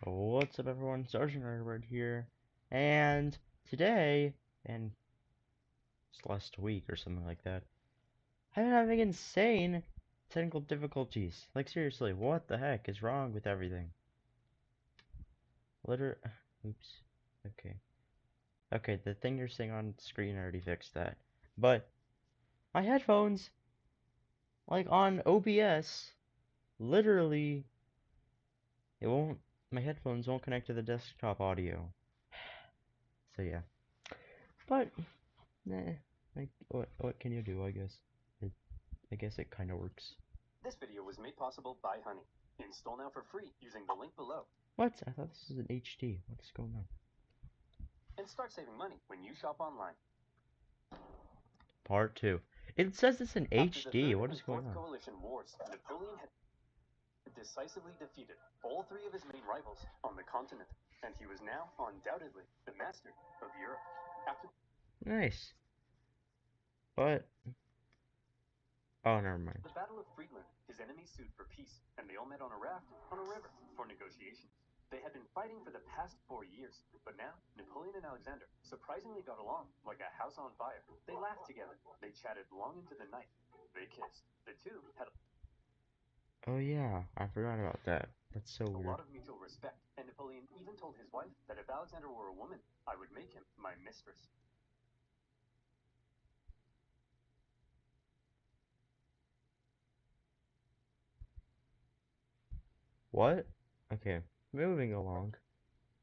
What's up, everyone? Sergeant Edward here, and today, and it's last week or something like that, I've been having insane technical difficulties. Like, seriously, what the heck is wrong with everything? Oops. Okay. Okay, the thing you're seeing on screen, I already fixed that. But, my headphones, like on OBS, literally, my headphones won't connect to the desktop audio. So, yeah. But, nah, like, what can you do, I guess? I guess it kind of works. This video was made possible by Honey. Install now for free using the link below. What? I thought this was an HD. What's going on? And start saving money when you shop online. Part 2. It says it's an HD. What is going on? Coalition Wars, Napoleon had decisively defeated all three of his main rivals on the continent, and he was now undoubtedly the master of Europe. Nice. But oh, never mind. The Battle of Friedland, his enemies sued for peace, and they all met on a raft on a river for negotiations. They had been fighting for the past 4 years, but now Napoleon and Alexander surprisingly got along like a house on fire. They laughed together. They chatted long into the night. They kissed. The two had Oh yeah, I forgot about that. That's so weird. A lot of mutual respect, and Napoleon even told his wife that if Alexander were a woman, I would make him my mistress. What? Okay, moving along.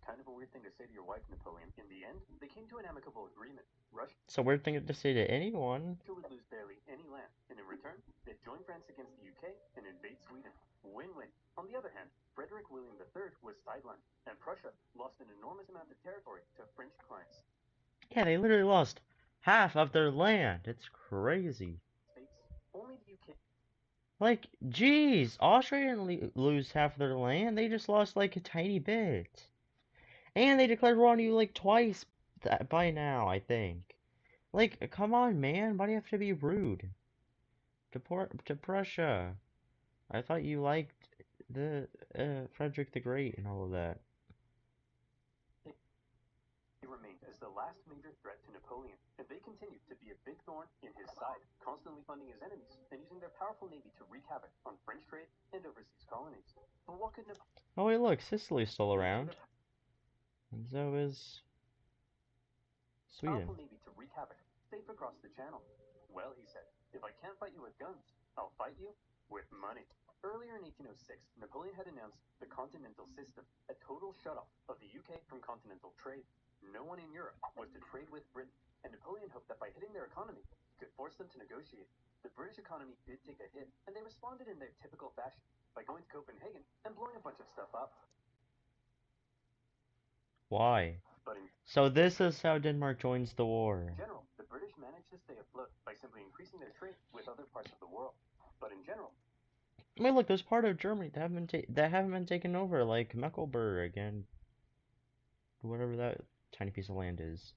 Kind of a weird thing to say to your wife, Napoleon. In the end, they came to an amicable agreement. Russia It's a weird thing to say to anyone. would lose barely any land, and in return, they'd join France against the UK and invade Sweden. Win-win. On the other hand, Frederick William III was sidelined, and Prussia lost an enormous amount of territory to French clients. Yeah, they literally lost half of their land. It's crazy. States, only the UK. Like, geez, Austria didn't lose half of their land. They just lost like a tiny bit. And they declared war on you like twice by now, I think. Like, come on, man. Why do you have to be rude to Prussia? I thought you liked the Frederick the Great and all of that. They remained as the last major threat to Napoleon, and they continued to be a big thorn in his side, constantly funding his enemies and using their powerful navy to wreak havoc on French trade and overseas colonies. But what could Napoleon? Oh wait, look, Sicily's still around, and so is Sweden. Powerful navy to wreak havoc, safe across the channel. Well, he said, if I can't fight you with guns, I'll fight you with money. Earlier in 1806, Napoleon had announced the Continental System, a total shutoff of the UK from continental trade. No one in Europe was to trade with Britain, and Napoleon hoped that by hitting their economy, he could force them to negotiate. The British economy did take a hit, and they responded in their typical fashion by going to Copenhagen and blowing a bunch of stuff up. Why? So this is how Denmark joins the war. In general, the British managed to stay afloat by simply increasing their trade with other parts of the world. But in general, I mean, look, there's part of Germany that haven't been taken over, like Mecklenburg and whatever that tiny piece of land is.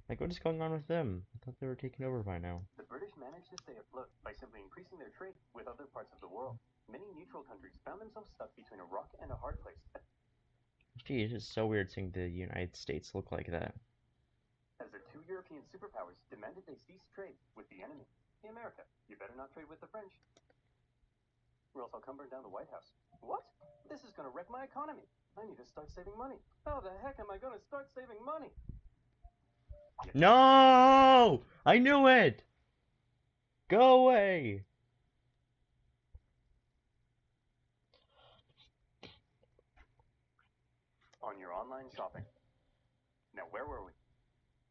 Like, what is going on with them? I thought they were taken over by now. The British managed to stay afloat by simply increasing their trade with other parts of the world. Many neutral countries found themselves stuck between a rock and a hard place. Gee, it's just so weird seeing the United States look like that. As the two European superpowers demanded they cease trade with the enemy. Hey, America, you better not trade with the French, or else I'll come burn down the White House. What? This is going to wreck my economy. I need to start saving money. How the heck am I going to start saving money? No! I knew it! Go away! On your online shopping. Now, where were we?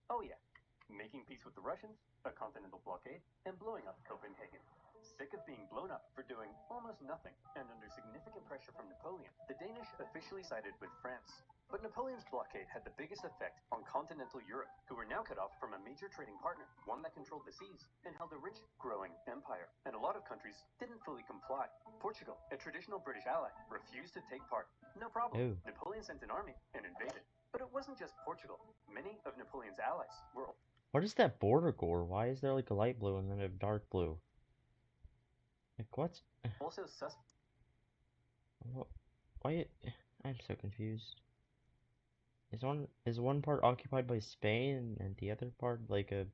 Oh yeah, making peace with the Russians, a continental blockade, and blowing up Copenhagen. Sick of being blown up for doing almost nothing, and under significant pressure from Napoleon, the Danish officially sided with France. But Napoleon's blockade had the biggest effect on continental Europe, who were now cut off from a major trading partner, one that controlled the seas and held a rich, growing empire. And a lot of countries didn't fully comply. Portugal, a traditional British ally, refused to take part. No problem. Ew. Napoleon sent an army and invaded. But it wasn't just Portugal. Many of Napoleon's allies were... What is that border gore? Why is there like a light blue and then a dark blue? Like, what? Also Why? I'm so confused. Is one part occupied by Spain and the other part like a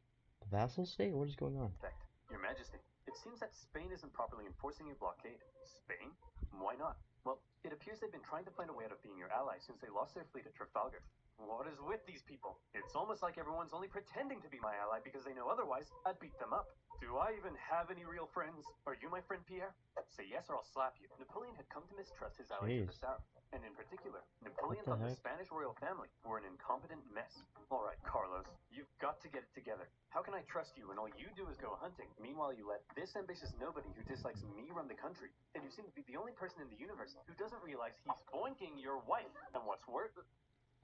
vassal state? What is going on? Fact, Your Majesty, it seems that Spain isn't properly enforcing a blockade. Spain? Why not? Well, it appears they've been trying to find a way out of being your ally since they lost their fleet at Trafalgar. What is with these people? It's almost like everyone's only pretending to be my ally because they know otherwise I'd beat them up. Do I even have any real friends? Are you my friend, Pierre? Say yes or I'll slap you. Napoleon had come to mistrust his ally to the Jeez. south. And in particular, What Napoleon the thought the heck? Spanish royal family were an incompetent mess. All right, Carlos, you've got to get it together. How can I trust you when all you do is go hunting? Meanwhile, you let this ambitious nobody who dislikes me run the country. And you seem to be the only person in the universe who doesn't realize he's boinking your wife. And what's worse,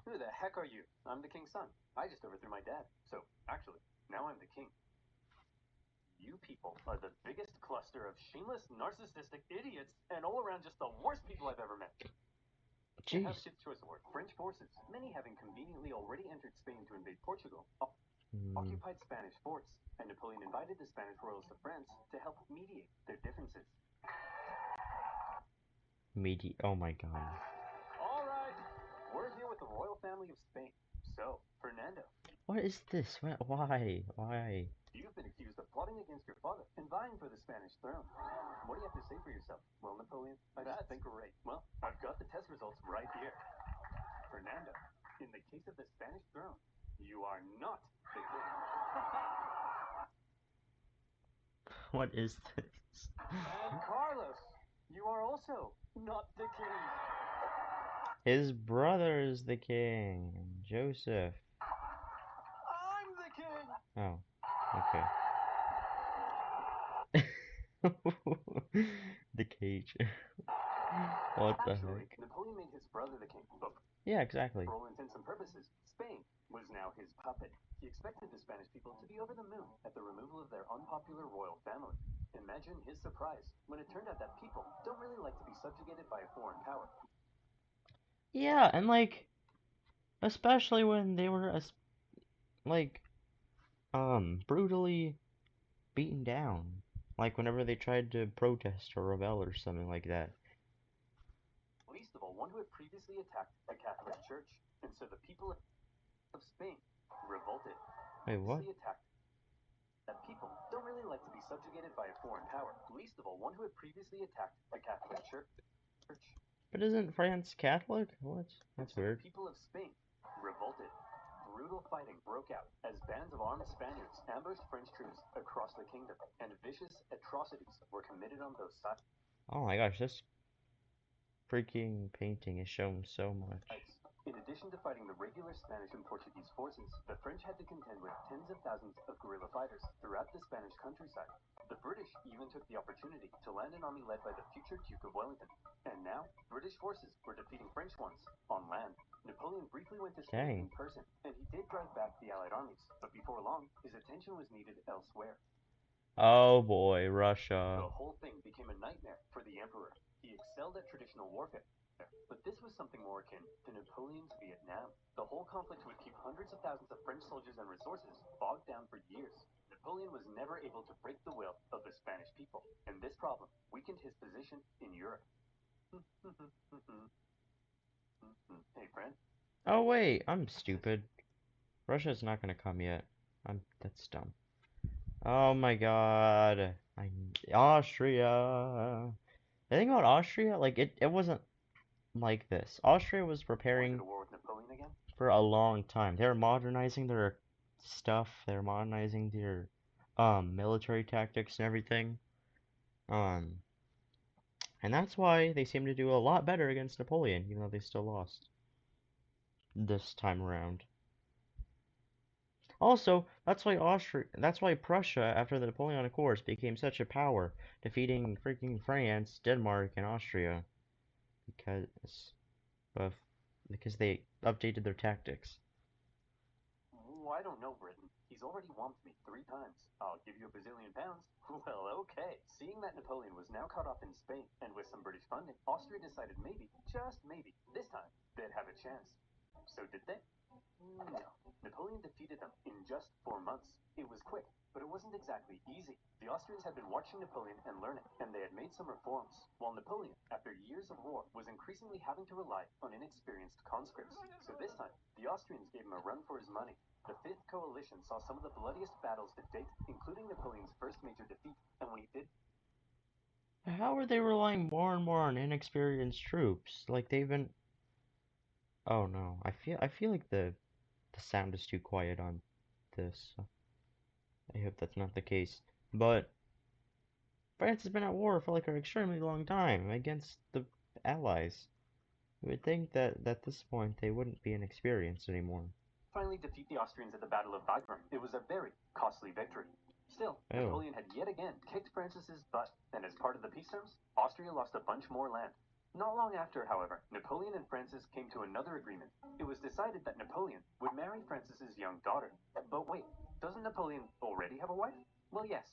who the heck are you? I'm the king's son. I just overthrew my dad. So, actually, now I'm the king. You people are the biggest cluster of shameless, narcissistic idiots and all around just the worst people I've ever met. You have Jeez. ship's choice award. French forces, many having conveniently already entered Spain to invade Portugal, Hmm. occupied Spanish forts, and Napoleon invited the Spanish royals to France to help mediate their differences. Oh my god. All right, we're here with the royal family of Spain. So, Fernando, What is this? Why? Why? you've been accused of plotting against your father and vying for the Spanish throne. What do you have to say for yourself? Well, Napoleon, I just think great. Well, I've got the test results right here. Fernando, in the case of the Spanish throne, you are not the king. What is this? And Carlos, you are also not the king. His brother is the king. Joseph. I'm the king. Oh. Okay. The cage. What the Actually, heck? Napoleon made his brother the king, but Yeah, exactly. for all intents and purposes, Spain was now his puppet. He expected the Spanish people to be over the moon at the removal of their unpopular royal family. Imagine his surprise when it turned out that people don't really like to be subjugated by a foreign power. Yeah, and like, especially when they were like, brutally beaten down. Like whenever they tried to protest or rebel or something like that. Least of all, one who had previously attacked the Catholic Church. And so the people of Spain revolted. Wait, what? Previously attacked that people don't really like to be subjugated by a foreign power. Least of all, one who had previously attacked the Catholic Church. But isn't France Catholic? What? And That's so the weird. people of Spain revolted. Brutal fighting broke out as bands of armed Spaniards ambushed French troops across the kingdom, and vicious atrocities were committed on both sides. Oh my gosh, this freaking painting is shown so much. In addition to fighting the regular Spanish and Portuguese forces, the French had to contend with tens of thousands of guerrilla fighters throughout the Spanish countryside. The British even took the opportunity to land an army led by the future Duke of Wellington. And now, British forces were defeating French ones on land. Napoleon briefly went to Spain Dang. in person, and he did drive back the Allied armies, but before long, his attention was needed elsewhere. Oh boy, Russia. The whole thing became a nightmare for the Emperor. He excelled at traditional warfare, but this was something more akin to Napoleon's Vietnam. The whole conflict would keep hundreds of thousands of French soldiers and resources bogged down for years. Napoleon was never able to break the will of the Spanish people, and this problem weakened his position in Europe. Hey, friend. Oh wait, I'm stupid. Russia's not gonna come yet. That's dumb. Oh my god. Austria. The thing about Austria, like it wasn't like this. Austria was Want to go preparing to war with Napoleon again? for a long time. They were modernizing their stuff. They were modernizing their military tactics and everything. Um and that's why they seem to do a lot better against Napoleon, even though they still lost this time around. Also, that's why Prussia, after the Napoleonic Wars, became such a power, defeating freaking France, Denmark, and Austria, because of because they updated their tactics. Oh, I don't know, Britain. He's already whomped me 3 times. I'll give you a bazillion pounds. Well, okay. Seeing that Napoleon was now caught up in Spain, and with some British funding, Austria decided maybe, just maybe, this time, they'd have a chance. So did they? No. Napoleon defeated them in just 4 months. It was quick, but it wasn't exactly easy. The Austrians had been watching Napoleon and learning, and they had made some reforms, while Napoleon, after years of war, was increasingly having to rely on inexperienced conscripts. So this time, the Austrians gave him a run for his money. The Fifth Coalition saw some of the bloodiest battles to date, including Napoleon's first major defeat, and when he did, How are they relying more and more on inexperienced troops? Like they've been. Oh no, I feel like the sound is too quiet on this. I hope that's not the case. But France has been at war for like an extremely long time against the Allies. You would think that at this point they wouldn't be inexperienced anymore. finally defeat the Austrians at the Battle of Wagram. It was a very costly victory. Still, Oh. Napoleon had yet again kicked Francis's butt, and as part of the peace terms, Austria lost a bunch more land. Not long after, however, Napoleon and Francis came to another agreement. It was decided that Napoleon would marry Francis's young daughter. But wait, doesn't Napoleon already have a wife? Well, yes,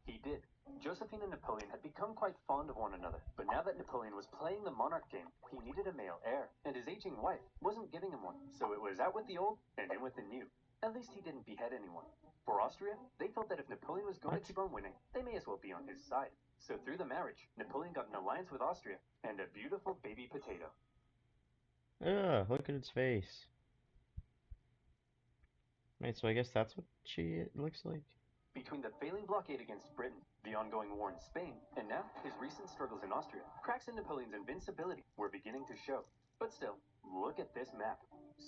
he did. Josephine and Napoleon had become quite fond of one another, but now that Napoleon was playing the monarch game, he needed a male heir, and his aging wife wasn't giving him one, so it was out with the old and in with the new. At least he didn't behead anyone. For Austria, they felt that if Napoleon was going What? to keep on winning, they may as well be on his side. So through the marriage, Napoleon got an alliance with Austria and a beautiful baby potato. Ugh, look at its face. Wait, so I guess that's what she looks like? Between the failing blockade against Britain, the ongoing war in Spain, and now his recent struggles in Austria, cracks in Napoleon's invincibility were beginning to show. But still, look at this map.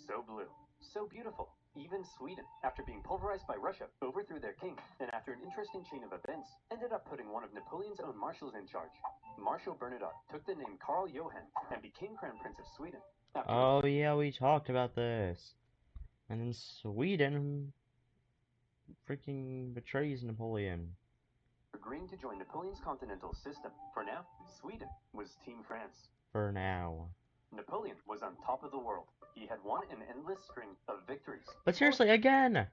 So blue, so beautiful. Even Sweden, after being pulverized by Russia, overthrew their king, and after an interesting chain of events, ended up putting one of Napoleon's own marshals in charge. Marshal Bernadotte took the name Karl Johan and became Crown Prince of Sweden. After Oh yeah, we talked about this. And then Sweden freaking betrays Napoleon. agreeing to join Napoleon's continental system, for now, Sweden was Team France. For now. Napoleon was on top of the world. He had won an endless string of victories. But seriously, again!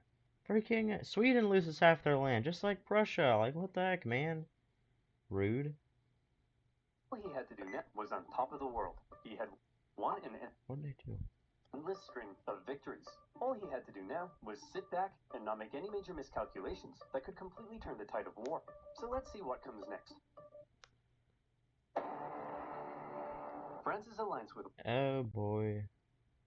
Freaking Sweden loses half their land, just like Prussia. Like, what the heck, man? Rude. All he had to do next was on top of the world. He had won an What did I do? endless string of victories. All he had to do now was sit back and not make any major miscalculations that could completely turn the tide of war. So let's see what comes next. France's alliance with Oh boy.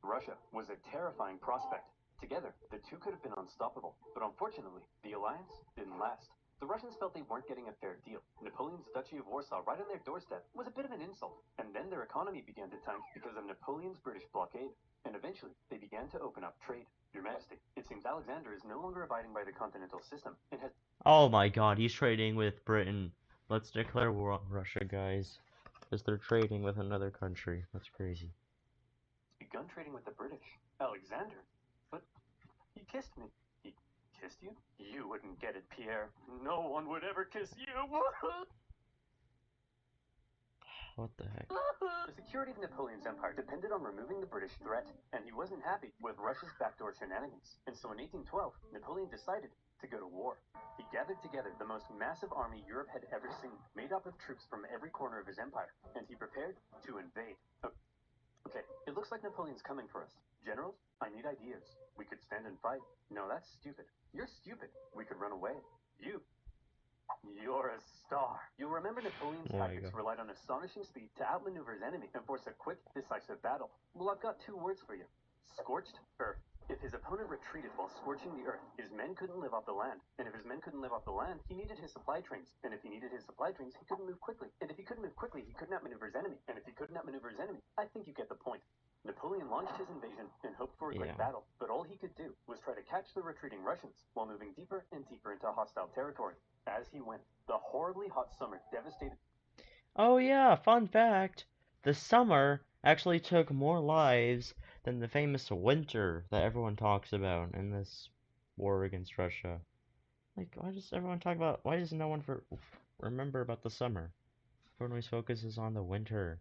Russia was a terrifying prospect. Together, the two could have been unstoppable, but unfortunately, the alliance didn't last. The Russians felt they weren't getting a fair deal. Napoleon's Duchy of Warsaw right on their doorstep was a bit of an insult, and then their economy began to tank because of Napoleon's British blockade. And eventually, they began to open up trade. Your Majesty, it seems Alexander is no longer abiding by the continental system and has Oh my god, he's trading with Britain. Let's declare war on Russia, guys. Because they're trading with another country. That's crazy. begun trading with the British. Alexander? But he kissed me. He kissed you? You wouldn't get it, Pierre. No one would ever kiss you. What the heck? The security of Napoleon's empire depended on removing the British threat, and he wasn't happy with Russia's backdoor shenanigans. And so in 1812, Napoleon decided to go to war. He gathered together the most massive army Europe had ever seen, made up of troops from every corner of his empire, and he prepared to invade. Okay, it looks like Napoleon's coming for us. Generals, I need ideas. We could stand and fight. No, that's stupid. You're stupid. We could run away. You're a star. You'll remember Napoleon's Oh my tactics god. relied on astonishing speed to outmaneuver his enemy and force a quick, decisive battle. Well, I've got two words for you. Scorched earth. If his opponent retreated while scorching the earth, his men couldn't live off the land. And if his men couldn't live off the land, he needed his supply trains. And if he needed his supply trains, he couldn't move quickly. And if he couldn't move quickly, he couldn't outmaneuver his enemy. And if he couldn't outmaneuver his enemy, I think you get the point. Napoleon launched his invasion and hoped for a great Yeah. battle, but all he could do was try to catch the retreating Russians while moving deeper and deeper into hostile territory. As he went, the horribly hot summer devastated. Oh yeah, fun fact. The summer actually took more lives than the famous winter that everyone talks about in this war against Russia. Like, why does everyone talk about, why does no one remember about the summer? Everyone always focuses on the winter.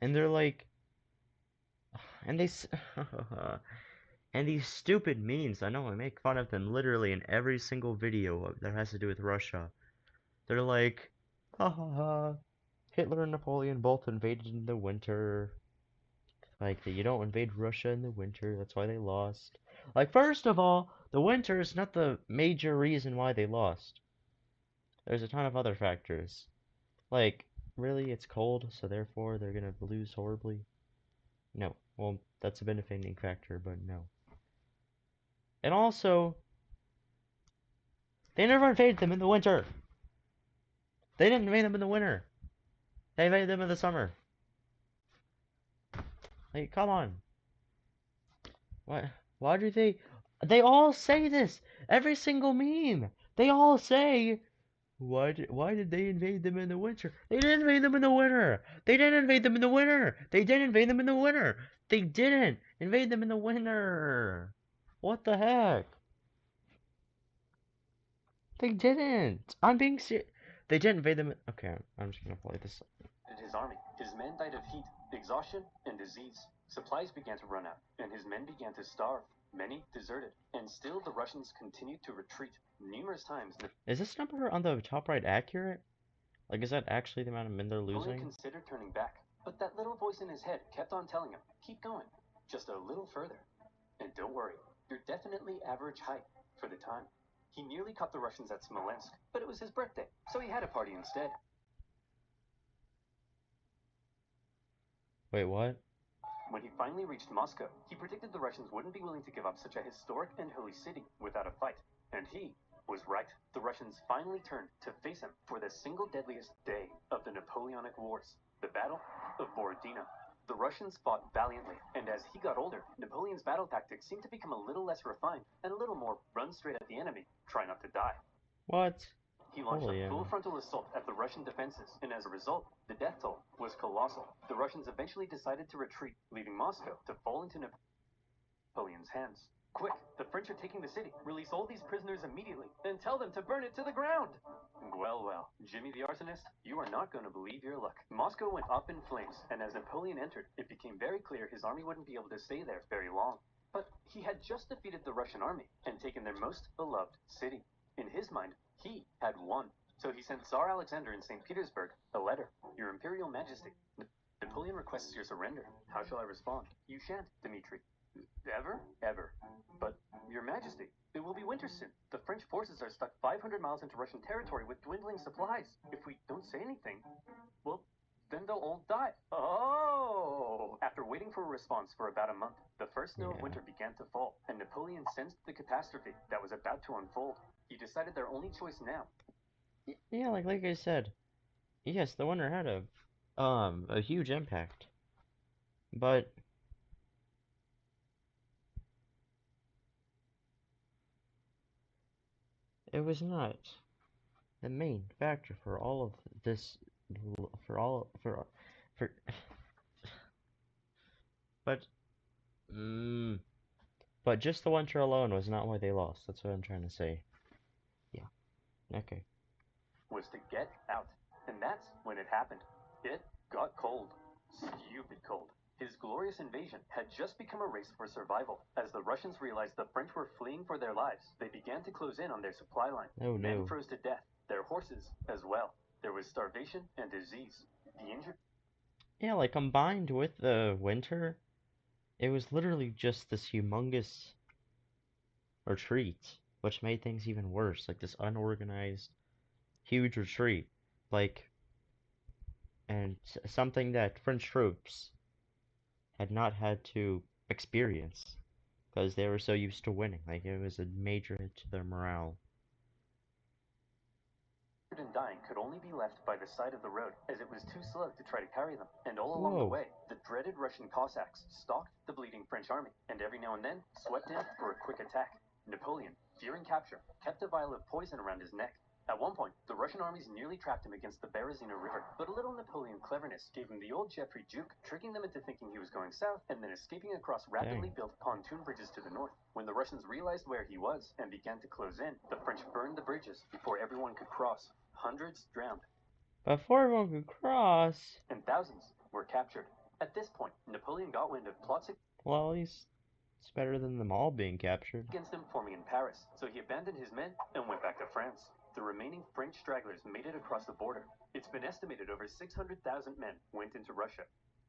And they're like, and and these stupid memes, I know I make fun of them literally in every single video that has to do with Russia. They're like, ha ha ha, Hitler and Napoleon both invaded in the winter. Like, you don't invade Russia in the winter, that's why they lost. Like, first of all, the winter is not the major reason why they lost. There's a ton of other factors. Like, really, it's cold, so therefore they're gonna lose horribly? No. Well, that's a benefiting factor, but no. And also, they never invaded them in the winter. They didn't invade them in the winter. They invaded them in the summer. Like, come on. What? Why do they? They all say this. Every single meme. They all say, why did they invade them in the winter? They didn't invade them in the winter. They didn't invade them in the winter. They didn't invade them in the winter. They didn't invade them in the winter. What the heck? They didn't. I'm being serious. They didn't invade them. Okay, I'm just gonna play this. His army. His men died of heat, exhaustion, and disease. Supplies began to run out, and his men began to starve. Many deserted, and still the Russians continued to retreat. Numerous times, Is this number on the top right accurate? Like, is that actually the amount of men they're Napoleon losing? considered turning back, but that little voice in his head kept on telling him, keep going, just a little further. And don't worry, you're definitely average height for the time. He nearly caught the Russians at Smolensk, but it was his birthday, so he had a party instead. Wait, what? When he finally reached Moscow, he predicted the Russians wouldn't be willing to give up such a historic and holy city without a fight. And he was right. The Russians finally turned to face him for the single deadliest day of the Napoleonic Wars, the Battle of Borodino. The Russians fought valiantly, and as he got older, Napoleon's battle tactics seemed to become a little less refined and a little more run straight at the enemy, try not to die. What? He launched Holy a full frontal assault at the Russian defenses, and as a result, the death toll was colossal. The Russians eventually decided to retreat, leaving Moscow to fall into Napoleon's hands. Quick, the French are taking the city. Release all these prisoners immediately, and tell them to burn it to the ground. Well, Jimmy the arsonist, you are not going to believe your luck. Moscow went up in flames, and as Napoleon entered, it became very clear his army wouldn't be able to stay there very long. But he had just defeated the Russian army and taken their most beloved city. In his mind, he had won. So he sent Tsar Alexander in St. Petersburg a letter. Your Imperial Majesty, Napoleon requests your surrender. How shall I respond? You shan't, Dmitri. Ever. But, Your Majesty, it will be winter soon. The French forces are stuck 500 miles into Russian territory with dwindling supplies. If we don't say anything, well, then they'll all die. Oh! After waiting for a response for about a month, the first snow of winter began to fall, and Napoleon sensed the catastrophe that was about to unfold. He decided their only choice now. Yeah, like I said, yes, the winter had a huge impact, but it was not the main factor for all of this, for, but, but just the winter alone was not why they lost. That's what I'm trying to say. Yeah. Okay. Was to get out. And that's when it happened. It got cold. Stupid cold. His glorious invasion had just become a race for survival. As the Russians realized the French were fleeing for their lives, they began to close in on their supply line. Oh Men no. froze to death, their horses as well. There was starvation and disease. The injured. Yeah, like combined with the winter, it was literally just this humongous retreat, which made things even worse. Like this unorganized, huge retreat. Like, and something that French troops had not had to experience because they were so used to winning. Like, it was a major hit to their morale. And dying could only be left by the side of the road, as it was too slow to try to carry them. And all along the Whoa. way, the dreaded Russian Cossacks stalked the bleeding French army, and every now and then swept in for a quick attack. Napoleon, fearing capture, kept a vial of poison around his neck. At one point, the Russian armies nearly trapped him against the Berezina River, but a little Napoleon cleverness gave him the old Geoffrey juke, tricking them into thinking he was going south and then escaping across rapidly built pontoon bridges to the north. When the Russians realized where he was and began to close in, the French burned the bridges before everyone could cross. Hundreds drowned. Before everyone could cross. And thousands were captured. At this point, Napoleon got wind of plots Well, at least it's better than them all being captured. against him forming in Paris, so he abandoned his men and went back to France. The remaining French stragglers made it across the border. It's been estimated over 600,000 men went into Russia.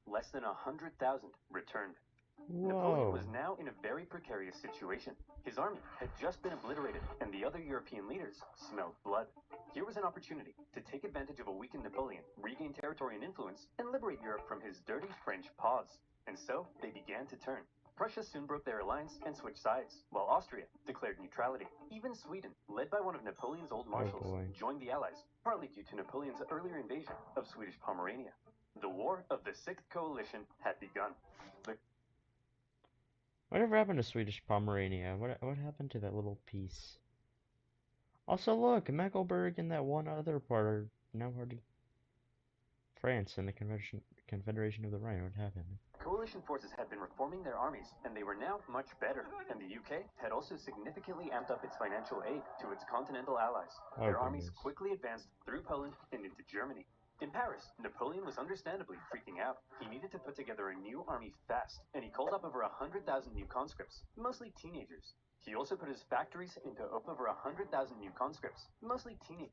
less than 100,000 returned. Whoa. Napoleon was now in a very precarious situation. His army had just been obliterated, and the other European leaders smelled blood. Here was an opportunity to take advantage of a weakened Napoleon, regain territory and influence, and liberate Europe from his dirty French paws. And so they began to turn. Prussia soon broke their alliance and switched sides, while Austria declared neutrality. Even Sweden, led by one of Napoleon's old marshals, joined the Allies, partly due to Napoleon's earlier invasion of Swedish Pomerania. The War of the Sixth Coalition had begun. Whatever happened to Swedish Pomerania? What happened to that little piece? Also, look, Mecklenburg and that one other part are now part of France and the Confederation of the Rhine. What happened? Coalition forces had been reforming their armies, and they were now much better. And the UK had also significantly amped up its financial aid to its continental allies. Their armies quickly advanced through Poland and into Germany. In Paris, Napoleon was understandably freaking out. He needed to put together a new army fast, and he called up over 100,000 new conscripts, mostly teenagers. He also put his factories into over 100,000 new conscripts, mostly teenagers.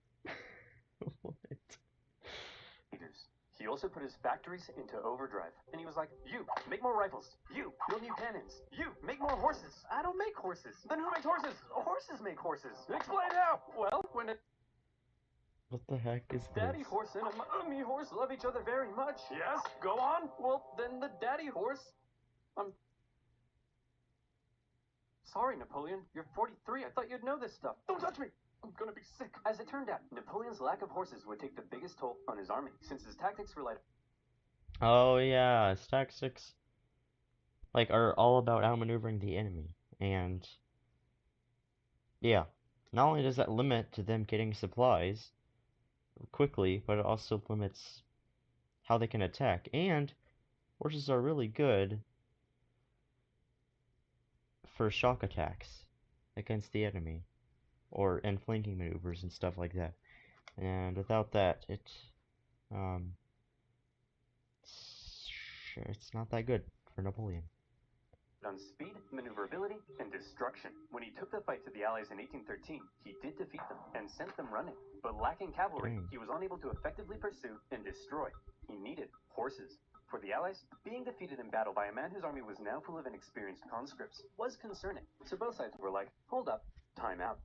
What? He also put his factories into overdrive, and he was like, you, make more rifles. You, build new cannons. You, make more horses. I don't make horses. Then who makes horses? Horses make horses. Explain how. Well, when it... What the heck is this? Daddy horse and a me horse love each other very much. Yes, go on. Well, then the daddy horse... Sorry, Napoleon. You're 43. I thought you'd know this stuff. Don't touch me. I'm gonna be sick. As it turned out, Napoleon's lack of horses would take the biggest toll on his army, since his tactics relied... Oh yeah, his tactics are all about outmaneuvering the enemy. And yeah, not only does that limit to them getting supplies quickly, but it also limits how they can attack. And horses are really good for shock attacks against the enemy, or in flanking maneuvers and stuff like that. And without that, it's not that good for Napoleon. On speed, maneuverability, and destruction. When he took the fight to the Allies in 1813, he did defeat them and sent them running. But lacking cavalry, he was unable to effectively pursue and destroy. He needed horses. For the Allies, being defeated in battle by a man whose army was now full of inexperienced conscripts was concerning. So both sides were like, hold up, time out.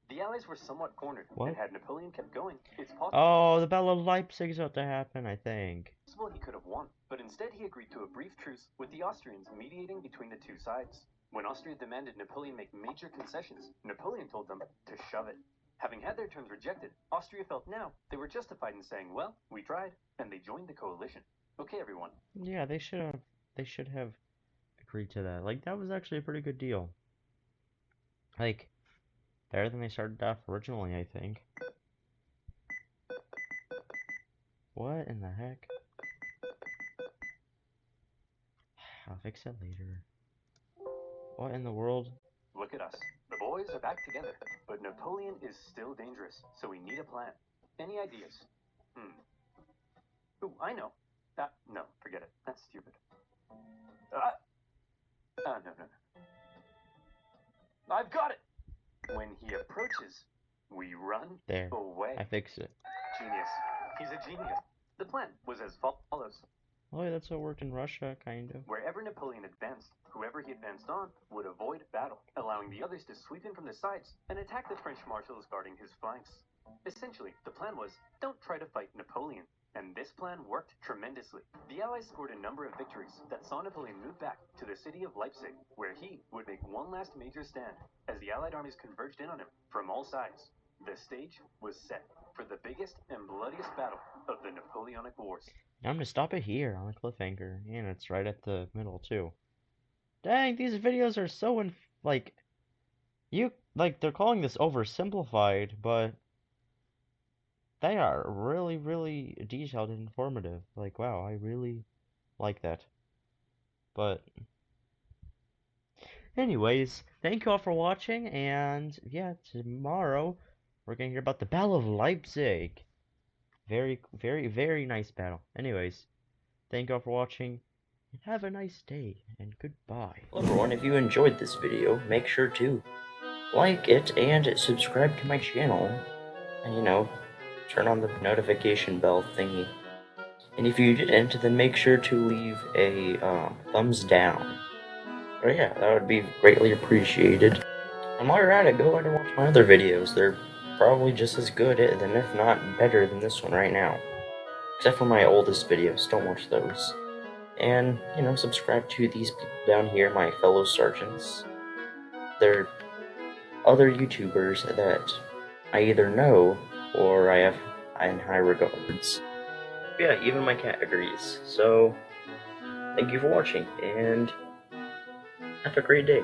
The Allies were somewhat cornered, and had Napoleon kept going, it's possible... Oh, the Battle of Leipzig is about to happen, I think. He could have won, but instead he agreed to a brief truce with the Austrians mediating between the two sides. When Austria demanded Napoleon make major concessions, Napoleon told them to shove it. Having had their terms rejected, Austria felt now they were justified in saying, well, we tried, and they joined the coalition. Okay, everyone. Yeah, they should have agreed to that. That was actually a pretty good deal. Better than they started off originally, I think. What in the heck? I'll fix it later. What in the world? Look at us. The boys are back together, but Napoleon is still dangerous, so we need a plan. Any ideas? Ooh, I know. No, forget it. That's stupid. No. I've got it! When he approaches, we run away. I fixed it. Genius. He's a genius. The plan was as follows. Oh, yeah, that's what worked in Russia, kind of. Wherever Napoleon advanced, whoever he advanced on would avoid battle, allowing the others to sweep in from the sides and attack the French marshals guarding his flanks. Essentially, the plan was, don't try to fight Napoleon. And this plan worked tremendously. The Allies scored a number of victories that saw Napoleon move back to the city of Leipzig, where he would make one last major stand as the Allied armies converged in on him from all sides. The stage was set for the biggest and bloodiest battle of the Napoleonic Wars. I'm gonna stop it here on a cliffhanger, and it's right at the middle too. Dang, these videos are so they're calling this oversimplified, but they are really, really detailed and informative. Wow, I really like that. But anyways, thank you all for watching, and yeah, tomorrow we're gonna hear about the Battle of Leipzig. Very, very, very nice battle. Anyways, thank you all for watching, and have a nice day, and goodbye. Hello everyone, if you enjoyed this video, make sure to like it and subscribe to my channel, and turn on the notification bell thingy. And if you didn't, then make sure to leave a thumbs down. But yeah, that would be greatly appreciated. And while you're at it, go ahead and watch my other videos. They're probably just as good, and if not better than this one right now. Except for my oldest videos, don't watch those. And, you know, subscribe to these people down here, my fellow sergeants. They're other YouTubers that I either know or I have in high regards. Yeah, even my cat agrees. So, thank you for watching, and have a great day.